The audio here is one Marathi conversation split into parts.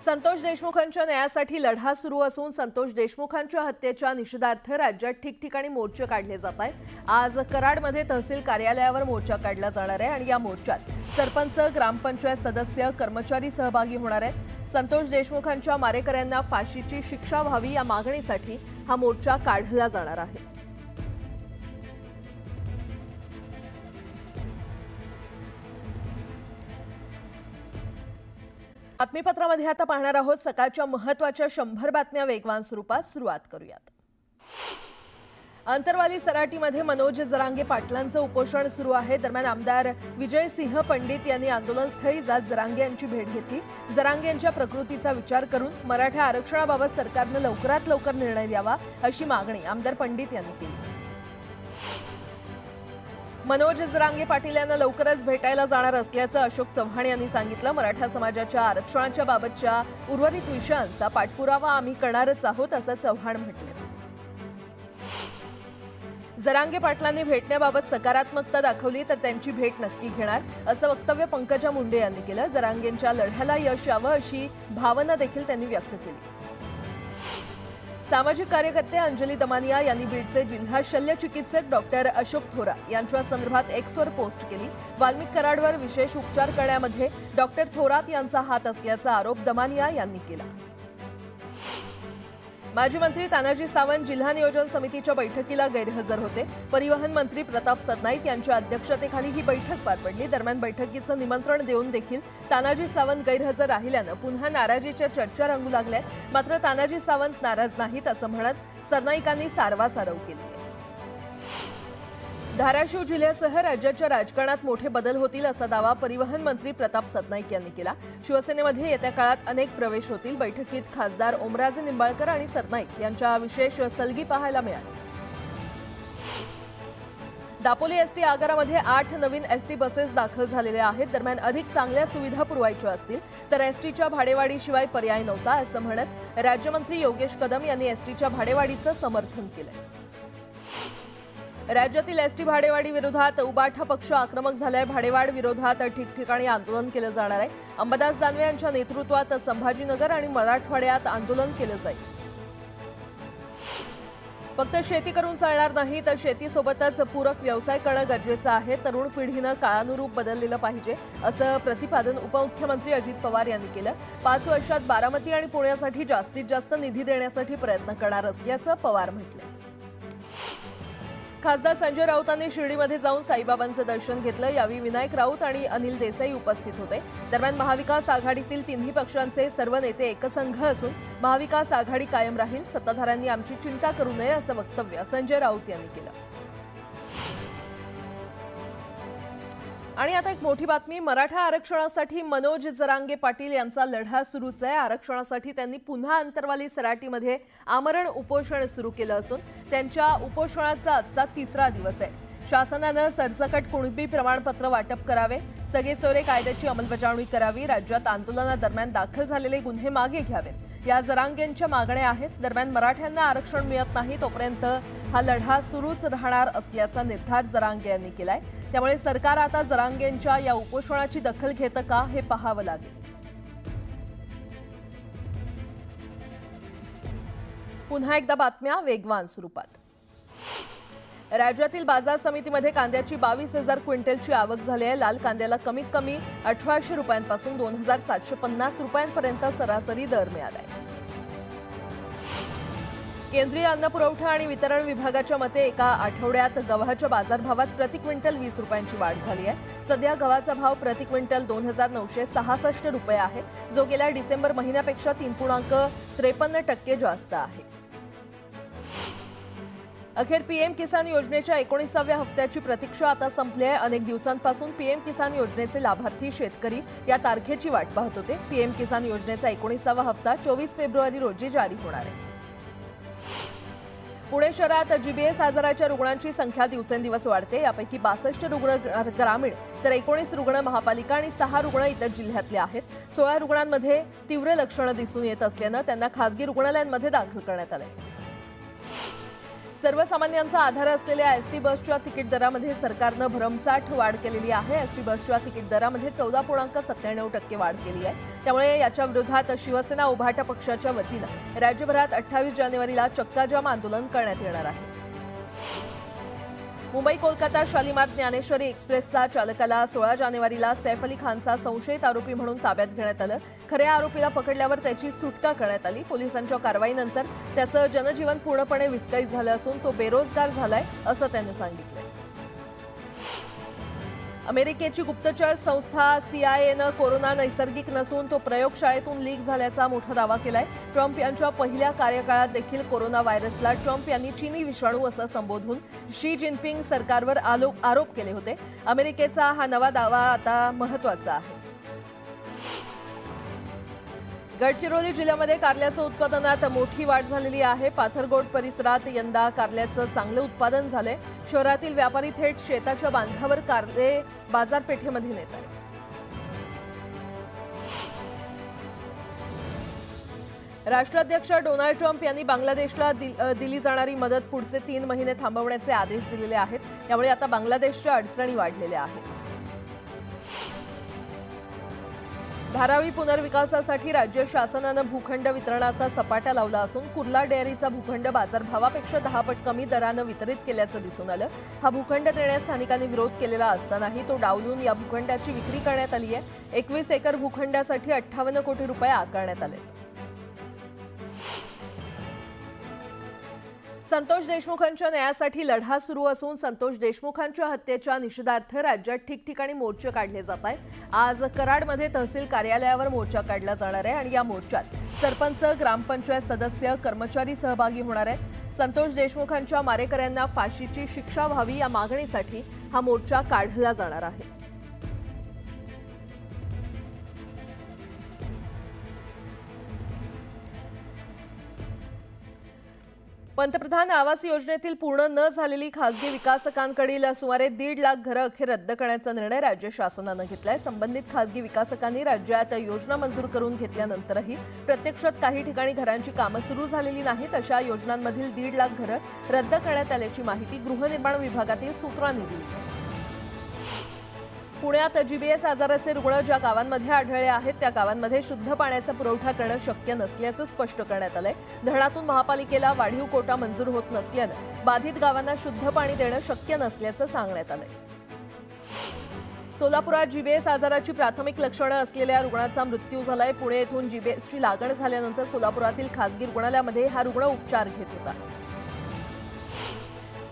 संतोष देशमुखांच्या न्यायासाठी लढा सुरू असून संतोष देशमुखांच्या हत्येच्या निषेधार्थ राज्यात ठिकठिकाणी मोर्चे काढले जात आहेत। आज कराडमध्ये तहसील कार्यालयावर मोर्चा काढला जाणार आहे आणि या मोर्चात सरपंच, ग्रामपंचायत सदस्य, कर्मचारी सहभागी होणार आहेत। संतोष देशमुखांच्या मारेकऱ्यांना फाशीची शिक्षा व्हावी या मागणीसाठी हा मोर्चा काढला जाणार आहे। बातमीपत्रामध्ये आता पाहणार आहोत सकाळच्या महत्त्वाच्या 100 बातम्या वेगवान स्वरूपात। सुरुवात करूयात। अंतरवाली सराटीमध्ये मनोज जरांगे पाटलांचं उपोषण सुरू आहे। दरम्यान आमदार विजय सिंह पंडित यांनी आंदोलनस्थळी जात जरांगे यांची भेट घेतली। जरांगे यांच्या प्रकृतीचा विचार करून मराठा आरक्षणाबाबत सरकारने लवकरात लवकर निर्णय द्यावा अशी मागणी आमदार पंडित यांनी केली। मनोज जरांगे पाटील यांना लवकरच भेटायला जाणार असल्याचं अशोक चव्हाण यांनी सांगितलं। मराठा समाजाच्या आरक्षणाच्या बाबतच्या उर्वरित विषयांचा पाठपुरावा आम्ही करणारच आहोत असं चव्हाण म्हटले। जरांगे पाटलांनी भेटण्याबाबत सकारात्मकता दाखवली तर त्यांची भेट नक्की घेणार असं वक्तव्य पंकजा मुंडे यांनी केलं। जरांगेंच्या लढ्याला यश यावं अशी भावना देखील त्यांनी व्यक्त केली। सामाजिक कार्यकर्ते अंजली दमानिया यांनी बीडचे जिल्हा शल्य चिकित्सक डॉक्टर अशोक थोरात यांच्या संदर्भात एक्सवर पोस्ट केली। वाल्मिक कराडवर विशेष उपचार करण्यामध्ये डॉक्टर थोरात यांचा हात असल्याचा आरोप दमानिया यांनी केला। माजी मंत्री तानाजी सावंत जिल्हा नियोजन समितीच्या बैठकीला गैरहजर होते। परिवहन मंत्री प्रताप सरनाईक यांच्या अध्यक्षतेखाली ही बैठक पार पडली। दरम्यान बैठकीचं निमंत्रण देऊन देखील तानाजी सावंत गैरहजर राहिल्यानं पुन्हा नाराजीच्या चर्चा रंगू लागल्यात। मात्र तानाजी सावंत नाराज नाहीत असं म्हणत सरनाईकांनी सारवासारव केली। धाराशिव जिल्ह्यासह राज्याच्या राजकारणात मोठे बदल होतील असा दावा परिवहन मंत्री प्रताप सरनाईक यांनी केला। शिवसेनेमध्ये येत्या काळात अनेक प्रवेश होतील। बैठकीत खासदार ओमराजे निंबाळकर आणि सरनाईक यांच्या विशेष सलगी पाहायला मिळाली। दापोली एसटी आगारामध्ये 8 नवीन एसटी बसेस दाखल झालेल्या आहेत। दरम्यान अधिक चांगल्या सुविधा पुरवायच्या असतील तर एसटीच्या भाडेवाढीशिवाय पर्याय नव्हता असं म्हणत राज्यमंत्री योगेश कदम यांनी एसटीच्या भाडेवाढीचं समर्थन केलं। राज्यातील एसटी भाडेवाढी विरोधात उबाठा पक्ष आक्रमक झालाय। भाडेवाढ विरोधात ठिकठिकाणी आंदोलन केलं जाणार आहे। अंबादास दानवे यांच्या नेतृत्वात संभाजीनगर आणि मराठवाड्यात आंदोलन केलं जाईल। फक्त शेती करून चालणार नाही तर शेतीसोबतच पूरक व्यवसाय करणं गरजेचं आहे। तरुण पिढीनं काळानुरूप बदललेलं पाहिजे असं प्रतिपादन उपमुख्यमंत्री अजित पवार यांनी केलं। 5 वर्षात बारामती आणि पुण्यासाठी जास्तीत जास्त निधी देण्यासाठी प्रयत्न करणार असल्याचं पवार म्हटले। खासदार संजय राऊतांनी शिर्डीमध्ये जाऊन साईबाबांचं दर्शन घेतलं। यावेळी विनायक राऊत आणि अनिल देसाई उपस्थित होते। दरम्यान महाविकास आघाडीतील तिन्ही पक्षांचे सर्व नेते एकसंघ असून महाविकास आघाडी कायम राहील। सत्ताधाऱ्यांनी आमची चिंता करू नये असं वक्तव्य संजय राऊत यांनी केलं। आणि आता एक मोठी बातमी। मराठा आरक्षणासाठी मनोज जरांगे पाटील यांचा लढा सुरूच आहे। आरक्षणासाठी त्यांनी पुन्हा अंतरवाली सराटीमध्ये आमरण उपोषण सुरू केलं असून त्यांच्या उपोषणाचा आजचा 3रा दिवस आहे। शासनानं सरसकट कुणबी प्रमाणपत्र वाटप करावे, सगळेसोरे कायद्याची अंमलबजावणी करावी, राज्यात आंदोलनादरम्यान दाखल झालेले गुन्हे मागे घ्यावेत या जरांगेंच्या मागण्या आहेत। दरम्यान मराठ्यांना आरक्षण मिळत नाही तोपर्यंत हा लढा सुरूच राहणार असल्याचा निर्धार जरांगे यांनी केलाय। त्यामुळे सरकार आता जरांगेंच्या या उपोषणाची दखल घेतं का हे पाहावं लागेल। पुन्हा एकदा बातम्या वेगवान स्वरूपात। राज्यातील बाजार समितीमध्ये कांद्याची 22,000 क्विंटलची आवक झाली आहे। लाल कांद्याला कमीत कमी 1800 रुपयांपासून 2750 रुपयांपर्यंत सरासरी दर मिळालाय। केंद्रीय अन्न पुरवठा आणि वितरण विभागाच्या मते एका आठवड्यात गव्हाच्या बाजारभावात प्रति क्विंटल 20 रुपयांची वाढ झाली आहे। सध्या गव्हाचा भाव प्रति क्विंटल 2966 रुपये आहे, जो गेल्या डिसेंबर महिन्यापेक्षा 3.53% जास्त आहे। अखेर पीएम किसान योजनेच्या 19व्या हप्त्याची प्रतीक्षा आता संपली आहे। अनेक दिवसांपासून पीएम किसान योजनेचे लाभार्थी शेतकरी या तारखेची वाट पाहत होते। पीएम किसान योजनेचा 19वा हप्ता 24 फेब्रुवारी रोजी जारी होणार आहे। पुणे शहरात जीबीएस आजाराच्या रुग्णांची संख्या दिवसेंदिवस वाढते। यापैकी 62 रुग्ण ग्रामीण तर 19 रुग्ण महापालिका आणि 6 रुग्ण इतर जिल्ह्यातले आहेत। 16 रुग्णांमध्ये तीव्र लक्षणं दिसून येत असल्यानं त्यांना खासगी रुग्णालयांमध्ये दाखल करण्यात आले। सर्वसामान्यांचा आधार असलेल्या एसटी बसच्या तिकीट दरामध्ये सरकारनं भरमसाठ वाढ केलेली आहे। एसटी बसच्या तिकीट दरामध्ये 14.97% वाढ केली आहे। त्यामुळे याच्या विरोधात शिवसेना उभाटा पक्षाच्या वतीनं राज्यभरात 28 जानेवारीला चक्काजाम आंदोलन करण्यात येणार आहे। मुंबई कोलकाता शालिमार ज्ञानेश्वरी एक्सप्रेसचा चालकाला 16 जानेवारीला सैफ अली खानचा संशयित आरोपी म्हणून ताब्यात घेण्यात आलं। खऱ्या आरोपीला पकडल्यावर त्याची सुटका करण्यात आली। पोलिसांच्या कारवाईनंतर त्याचं जनजीवन पूर्णपणे विस्कळीत झालं असून तो बेरोजगार झालाय असं त्याने सांगितलं। अमेरिकेची गुप्तचर संस्था CIAनं कोरोना नैसर्गिक नसून तो प्रयोगशाळेतून लीक झाल्याचा मोठा दावा केलाय। ट्रम्प यांच्या पहिल्या कार्यकाळात देखील कोरोना व्हायरसला ट्रम्प यांनी चीनी विषाणू असं संबोधून शी जिनपिंग सरकारवर आरोप केले होते। अमेरिकेचा हा नवा दावा आता महत्त्वाचा आहे। गडचिरोली जिल्ह्यामध्ये कारल्याचं उत्पादनात मोठी वाढ झालेली आहे। पाथरगोट परिसरात यंदा कारल्याचं चांगलं उत्पादन झालंय। शहरातील व्यापारी थेट शेताच्या बांधावर कारले बाजारपेठेमध्ये नेत आहेत। राष्ट्राध्यक्ष डोनाल्ड ट्रम्प यांनी बांगलादेशला दिली जाणारी मदत पुढचे 3 महिने थांबवण्याचे आदेश दिलेले आहेत। त्यामुळे आता बांगलादेशच्या अडचणी वाढलेल्या आहेत। धारावी पुनर्विकासासाठी राज्य शासनानं भूखंड वितरणाचा सपाटा लावला असून कुर्ला डेअरीचा भूखंड बाजारभावापेक्षा 10 पट कमी दरानं वितरित केल्याचं दिसून आलं। हा भूखंड देण्यास स्थानिकांनी विरोध केलेला असतानाही तो डावलून या भूखंडाची विक्री करण्यात आली आहे। 21 एकर भूखंडासाठी 58 कोटी रुपये आकारण्यात आले। संतोष देशमुखांच्या न्यायासाठी लढा सुरू असून संतोष देशमुखांच्या हत्येच्या निषेधार्थ राज्यात ठिकठिकाणी मोर्चे काढले जात आहेत। आज कराडमध्ये तहसील कार्यालयावर मोर्चा काढला जाणार आहे आणि या मोर्चात सरपंच, ग्रामपंचायत सदस्य, कर्मचारी सहभागी होणार आहेत। संतोष देशमुखांच्या मारेकऱ्यांना फाशीची शिक्षा व्हावी या मागणीसाठी हा मोर्चा काढला जाणार आहे। पंतप्रधान आवास योजनेतील पूर्ण न झालेली खासगी विकासकांकडील सुमारे 1.5 लाख घरं अखेर रद्द करण्याचा निर्णय राज्य शासनानं घेतलाय। संबंधित खासगी विकासकांनी राज्यात योजना मंजूर करून घेतल्यानंतरही प्रत्यक्षात काही ठिकाणी घरांची कामं सुरू झालेली नाहीत। अशा योजनांमधील 1.5 लाख घरं रद्द करण्यात आल्याची माहिती गृहनिर्माण विभागातील सूत्रांनी दिली। पुण्यात GBS आजाराचे रुग्ण ज्या गावांमध्ये आढळले आहेत त्या गावांमध्ये शुद्ध पाण्याचा पुरवठा करणं शक्य नसल्याचं स्पष्ट करण्यात आलंय। धरणातून महापालिकेला वाढीव कोटा मंजूर होत नसल्यानं बाधित गावांना शुद्ध पाणी देणं शक्य नसल्याचं सांगण्यात आलंय। सोलापुरात GBS आजाराची प्राथमिक लक्षणं असलेल्या रुग्णाचा मृत्यू झालाय। पुणे येथून GBSची लागण झाल्यानंतर सोलापुरातील खासगी रुग्णालयामध्ये हा रुग्ण उपचार घेत होता।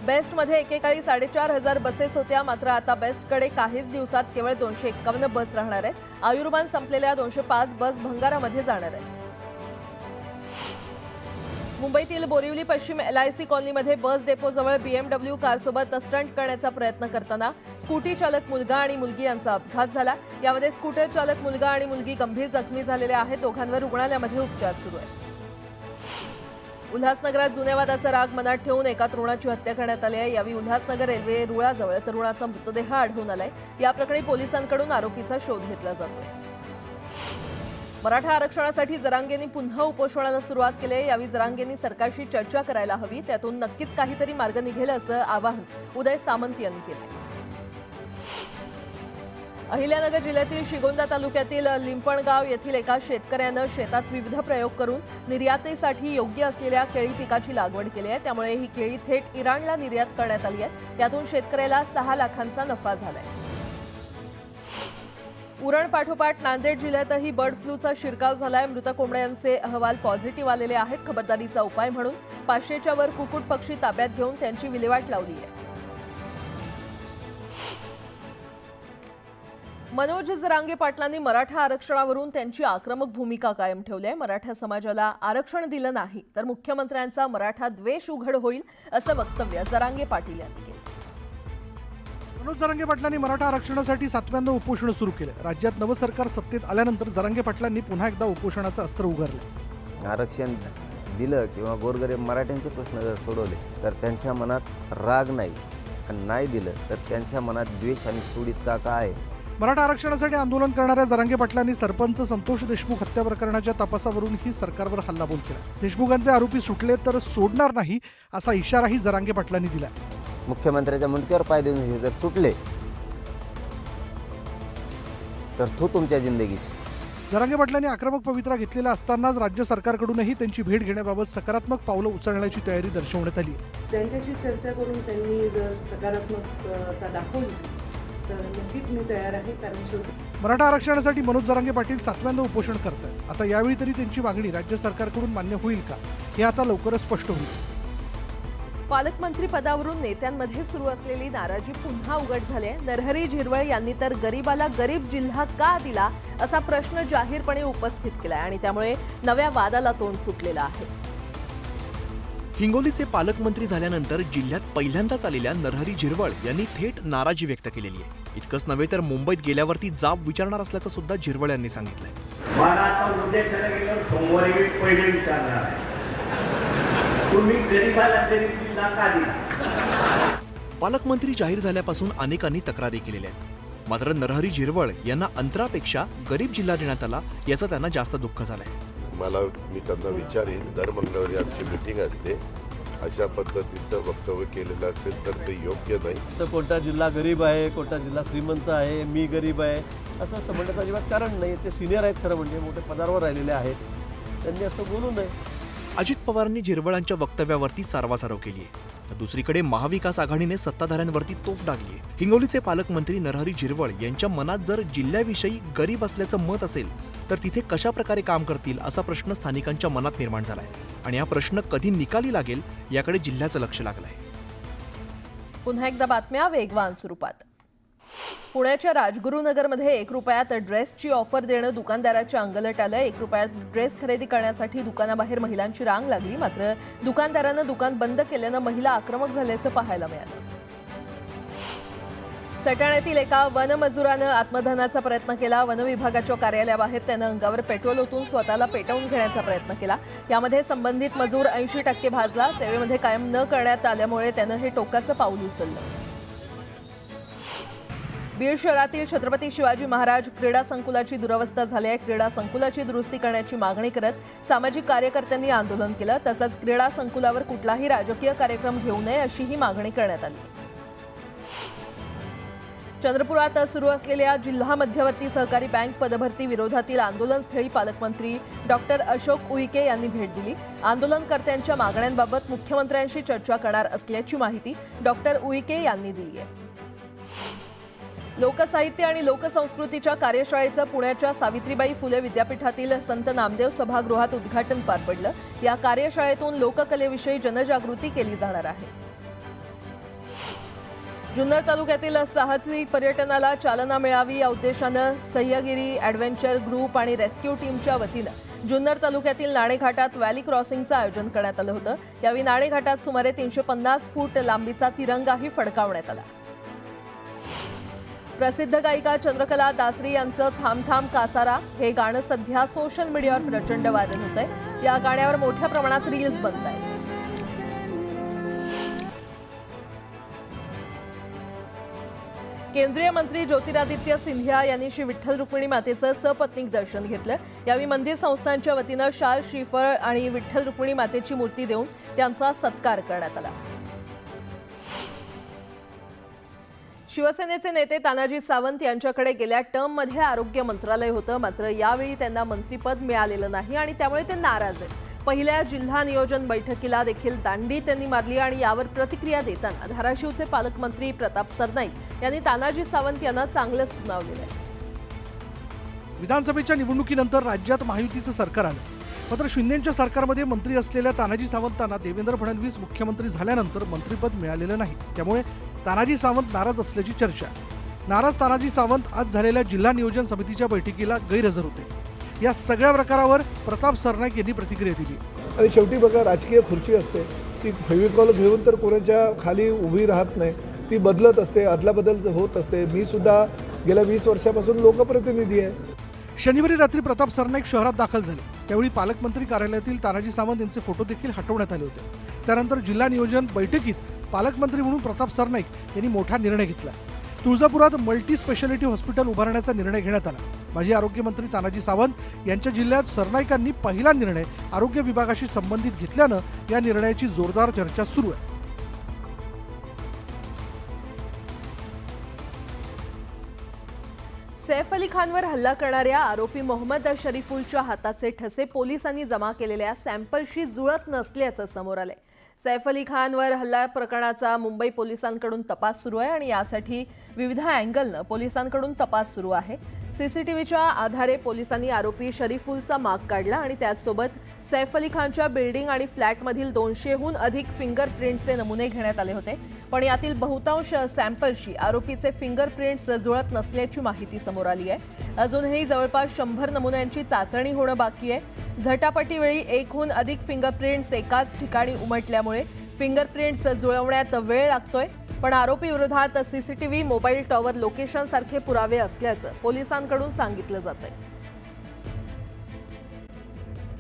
बेस्टमध्ये एकेकाळी 4,500 बसेस होत्या, मात्र आता बेस्टकडे काहीच दिवसात केवळ 251 बस राहणार आहेत। आयुर्मान संपलेल्या 205 बस भंगारामध्ये जाणार आहेत। मुंबईतील बोरिवली पश्चिम LIC कॉलनीमध्ये बस डेपोजवळ BMW कारसोबत स्टंट करण्याचा प्रयत्न करताना स्कूटी चालक मुलगा आणि मुलगी यांचा अपघात झाला। यामध्ये स्कूटर चालक मुलगा आणि मुलगी गंभीर जखमी झालेले आहेत। दोघांवर रुग्णालयामध्ये उपचार सुरू आहेत। उल्हासनगरात जुन्या वादाचा राग मनात ठेवून एका तरुणाची हत्या करण्यात आली आहे। यावेळी उल्हासनगर रेल्वे रुळाजवळ तरुणाचा मृतदेह आढळून आलाय। या प्रकरणी पोलिसांकडून आरोपीचा शोध घेतला जातोय। मराठा आरक्षणासाठी जरांगेंनी पुन्हा उपोषणाला सुरुवात केली आहे। यावेळी जरांगेंनी सरकारशी चर्चा करायला हवी, त्यातून नक्कीच काहीतरी मार्ग निघेल असं आवाहन उदय सामंत यांनी केलं। अहिल्यानगर जिल्ह्यातील श्रीगोंदा तालुक्यातील लिंपणगाव येथील एका शेतकऱ्यानं शेतात विविध प्रयोग करून निर्यातीसाठी योग्य असलेल्या केळी पिकाची लागवड केली आहे। त्यामुळे ही केळी थेट इराणला निर्यात करण्यात आली आहे। त्यातून शेतकऱ्याला 6 लाखांचा नफा झालाय। उरण पाठोपाठ नांदेड जिल्ह्यातही बर्ड फ्लूचा शिरकाव झालाय। मृत कोंबड्यांचे अहवाल पॉझिटिव्ह आलेले आहेत। खबरदारीचा उपाय म्हणून 500च्या वर कुक्कुट पक्षी ताब्यात घेऊन त्यांची विल्हेवाट लावली आहे। मनोज जरांगे पाटलांनी मराठा आरक्षणावरून त्यांची आक्रमक भूमिका कायम ठेवली आहे। मराठा समाजाला आरक्षण दिलं नाही तर मुख्यमंत्र्यांचा मराठा द्वेष उघड होईल असं वक्तव्य जरांगे पाटील यांनी केलं। मनोज जरांगे पाटलांनी मराठा आरक्षणासाठी 7व्यांदा उपोषण सुरू केलं। राज्यात नवं सरकार सत्तेत आल्यानंतर जरांगे पाटलांनी पुन्हा एकदा उपोषणाचं अस्त्र उगारलं। आरक्षण दिलं किंवा गोरगरीब मराठ्यांचे प्रश्न जर सोडवले तर त्यांच्या मनात राग नाही, आणि नाही दिलं तर त्यांच्या मनात द्वेष आणि सूड इतका का आहे मराठा आरक्षणासाठी आंदोलन करणाऱ्या जरांगे पाटलांनी सरपंच संतोष देशमुख हत्या प्रकरणाच्या तपासावरूनही सरकारवर हल्लाबोल केला. देशमुखांचे आरोपी सुटले तर सोडणार नाही असा इशाराही जरांगे पाटलांनी दिला. मुख्यमंत्र्याच्या मुंडक्यावर पाय देऊन हे जर सुटले तर तो तुमच्या जिंदगीची. जरांगे पाटलांनी आक्रमक पवित्रा घेतलेला असतानाच राज्य सरकारकडूनही त्यांची भेट घेण्याबाबत सकारात्मक पावलं उचलण्याची तयारी दर्शवण्यात आली. त्यांच्याशी चर्चा करून त्यांनी जर सकारात्मकता दाखवली तर नक्कीच मी तयार आहे. कारण शेवटी मराठा आरक्षणासाठी मनोज जरांगे पाटील 7व्यांदा उपोषण करतात. आता यावेळी तरी त्यांची मागणी राज्य सरकारकडून मान्य होईल का हे आता लवकरच स्पष्ट होईल. पालकमंत्री पदावरून नेत्यांमध्ये सुरू असलेली नाराजी पुन्हा उघड झाली आहे. नरहरी झिरवळ यांनी तर गरीबाला गरीब जिल्हा का दिला असा प्रश्न जाहीरपणे उपस्थित केलाय आणि त्यामुळे नव्या वादाला तोंड फुटलेलं आहे. हिंगोलीचे पालकमंत्री झाल्यानंतर जिल्ह्यात पहिल्यांदाच आलेल्या नरहरी झिरवळ यांनी थेट नाराजी व्यक्त केलेली आहे. इतकंच नव्हे तर मुंबईत गेल्यावरती जाब विचारणार असल्याचं सुद्धा झिरवळ यांनी सांगितलंय. मला आता उद्देशाने गेल्यावर सोमवारी मी पहिले विचारणार आहे, तुम्ही गरीबाला गरीब जिल्हा का दिला? पालकमंत्री जाहीर झाल्यापासून अनेकांनी तक्रारी केलेल्या आहेत. मात्र नरहरी झिरवळ यांना अंतरापेक्षा गरीब जिल्हा देण्यात आला याचं त्यांना जास्त दुःख झालंय. मी त्यांना विचारेन, दर मंगळवारी आमची मीटिंग असते, अशा पद्धतीचं वक्तव्य केलेलं असेल तर ते योग्य नाही. तर कोणता जिल्हा गरीब आहे, कोणता जिल्हा श्रीमंत आहे, मी गरीब आहे असं म्हणण्याचं अजिबात कारण नाही. ते सिनियर आहेत, खरं म्हणजे मोठ्या पदावर राहिलेले आहेत, त्यांनी असं बोलू नये. अजित पवारांनी झिरवळांच्या वक्तव्यावरती सारवासारव केली आहे. तर दुसरीकडे महाविकास आघाडीने सत्ताधाऱ्यांवरती तोफ डागली आहे. हिंगोलीचे पालकमंत्री नरहरी झिरवळ यांच्या मनात जर जिल्ह्याविषयी गरीब असल्याचं मत असेल तर तिथे कशा प्रकारे काम करतील असा प्रश्न स्थानिकांच्या मनात निर्माण झालाय आणि हा प्रश्न कधी निकाली लागेल याकडे जिल्ह्याचं लक्ष लागलंय. पुन्हा एकदा बातम्या वेगवान स्वरूपात. पुण्याच्या राजगुरुनगरमध्ये 1 रुपयात ड्रेसची ऑफर देणं दुकानदाराच्या अंगलट आलं. 1 रुपयात ड्रेस खरेदी करण्यासाठी दुकानाबाहेर महिलांची रांग लागली. मात्र दुकानदारानं दुकान बंद केल्यानं महिला आक्रमक झाल्याचं पाहायला मिळालं. सटाण्यातील एका वनमजुरानं आत्मदहनाचा प्रयत्न केला. वन विभागाच्या कार्यालयाबाहेर त्यानं अंगावर पेट्रोल ओतून स्वतःला पेटवून घेण्याचा प्रयत्न केला. यामध्ये संबंधित मजूर 80% भाजला. सेवेमध्ये कायम न करण्यात आल्यामुळे त्यानं हे टोकाचं पाऊल उचललं. बीड शहरातील छत्रपती शिवाजी महाराज क्रीडा संकुलाची दुरवस्था झाली आहे. क्रीडा संकुलाची दुरुस्ती करण्याची मागणी करत सामाजिक कार्यकर्त्यांनी आंदोलन केलं. तसंच क्रीडा संकुलावर कुठलाही राजकीय कार्यक्रम घेऊ नये अशीही मागणी करण्यात आली. चंद्रपुरात सुरू असलेल्या जिल्हा मध्यवर्ती सहकारी बँक पदभरती विरोधातील आंदोलनस्थळी पालकमंत्री डॉक्टर अशोक उईके यांनी भेट दिली. आंदोलनकर्त्यांच्या मागण्यांबाबत मुख्यमंत्र्यांशी चर्चा करणार असल्याची माहिती डॉक्टर उईके यांनी दिली आहे. लोकसाहित्य आणि लोकसंस्कृतीच्या कार्यशाळेचं पुण्याच्या सावित्रीबाई फुले विद्यापीठातील संत नामदेव सभागृहात उद्घाटन पार पडलं. या कार्यशाळेतून लोककलेविषयी जनजागृती केली जाणार आहे. जुन्नर तालुक्यातील साहसी पर्यटनाला चालना मिळावी या उद्देशानं सह्यागिरी ॲडव्हेंचर ग्रुप आणि रेस्क्यू टीमच्या वतीनं जुन्नर तालुक्यातील नाणेघाटात व्हॅली क्रॉसिंगचं आयोजन करण्यात आलं होतं. यावेळी नाणेघाटात सुमारे 350 फूट लांबीचा तिरंगाही फडकावण्यात आला. प्रसिद्ध गायिका चंद्रकला दासरी यांचं थांब थांब कासारा हे गाणं सध्या सोशल मीडियावर प्रचंड व्हायरल होतंय. या गाण्यावर मोठ्या प्रमाणात रील्स बनत आहेत. केंद्रीय मंत्री ज्योतिरादित्य सिंधिया यांनी श्री विठ्ठल रुक्मिणी मातेचं सपत्नीक दर्शन घेतलं. यावेळी मंदिर संस्थांच्या वतीनं शाल, श्रीफळ आणि विठ्ठल रुक्मिणी मातेची मूर्ती देऊन त्यांचा सत्कार करण्यात आला. शिवसेनेचे नेते तानाजी सावंत यांच्याकडे गेल्या टर्ममध्ये आरोग्य मंत्रालय होतं. मात्र यावेळी त्यांना मंत्रिपद मिळालेलं नाही आणि त्यामुळे ते नाराज आहेत. पहिल्या जिल्हा नियोजन बैठकीला देखील दांडी त्यांनी मारली आणि यावर प्रतिक्रिया देताना धाराशिवचे पालकमंत्री प्रताप सरनाईक यांनी तानाजी सावंत यांना चांगलं सुनावलेलं आहे. विधानसभेच्या निवडणुकीनंतर राज्यात महायुतीचं सरकार आलं. मात्र शिंदेच्या सरकारमध्ये मंत्री असलेल्या तानाजी सावंतांना देवेंद्र फडणवीस मुख्यमंत्री झाल्यानंतर मंत्रिपद मिळालेलं नाही. त्यामुळे तानाजी सावंत नाराज असल्याची चर्चा. नाराज तानाजी सावंत आज झालेल्या जिल्हा नियोजन समितीच्या बैठकीला गैरहजर होते. या सगळ्या प्रकारावर प्रताप सरनाईक यांनी प्रतिक्रिया दिली. आणि शेवटी बघा, राजकीय खुर्ची असते ती फेविकॉल घेऊन तर कोणाच्या खाली उभी राहत नाही, ती बदलत असते, अदलाबदल होत असते. मी सुद्धा गेल्या 20 वर्षापासून लोकप्रतिनिधी आहे. शनिवारी रात्री प्रताप सरनाईक शहरात दाखल झाले. त्यावेळी पालकमंत्री कार्यालयातील तानाजी सावंत यांचे फोटो देखील हटवण्यात आले होते. त्यानंतर जिल्हा नियोजन बैठकीत पालकमंत्री म्हणून प्रताप सरनाईक यांनी मोठा निर्णय घेतला. तुळजापुरात मल्टी स्पेशालिटी हॉस्पिटल उभारण्याचा निर्णय घेण्यात आला. माजी आरोग्यमंत्री तानाजी सावंत यांच्या जिल्ह्यात सरनाईकांनी पहिला निर्णय आरोग्य विभागाशी संबंधित घेतल्यानं या निर्णयाची जोरदार चर्चा सुरू आहे. सैफ अली खानवर हल्ला करणाऱ्या आरोपी मोहम्मद शरीफुलच्या हाताचे ठसे पोलिसांनी जमा केलेल्या सॅम्पलशी जुळत नसल्याचं समोर आलंय. सैफ अली खानवर हल्ला प्रकरणाचा मुंबई पोलिसांकडून तपास सुरू आहे आणि यासाठी विविध अँगलनं पोलिसांकडून तपास सुरू आहे. सीसीटीव्हीच्या आधारे पोलिसांनी आरोपी शरीफुलचा माग काढला आणि त्याचसोबत सैफ अली खानच्या बिल्डिंग आणि फ्लॅटमधील 200हून अधिक फिंगरप्रिंटचे नमुने घेण्यात आले होते. पण यातील बहुतांश सॅम्पलशी आरोपीचे फिंगरप्रिंट्स जुळत नसल्याची माहिती समोर आली आहे. अजूनही जवळपास 100 नमुन्यांची चाचणी होणं बाकी आहे. झटापटीवेळी 1हून अधिक फिंगरप्रिंट्स एकाच ठिकाणी उमटल्यामुळे फिंगरप्रिंट्स जुळवण्यात वेळ लागतोय. पण आरोपी विरोधात सीसीटीव्ही, मोबाईल टॉवर लोकेशन सारखे पुरावे असल्याचं पोलिसांकडून सांगितलं जातंय.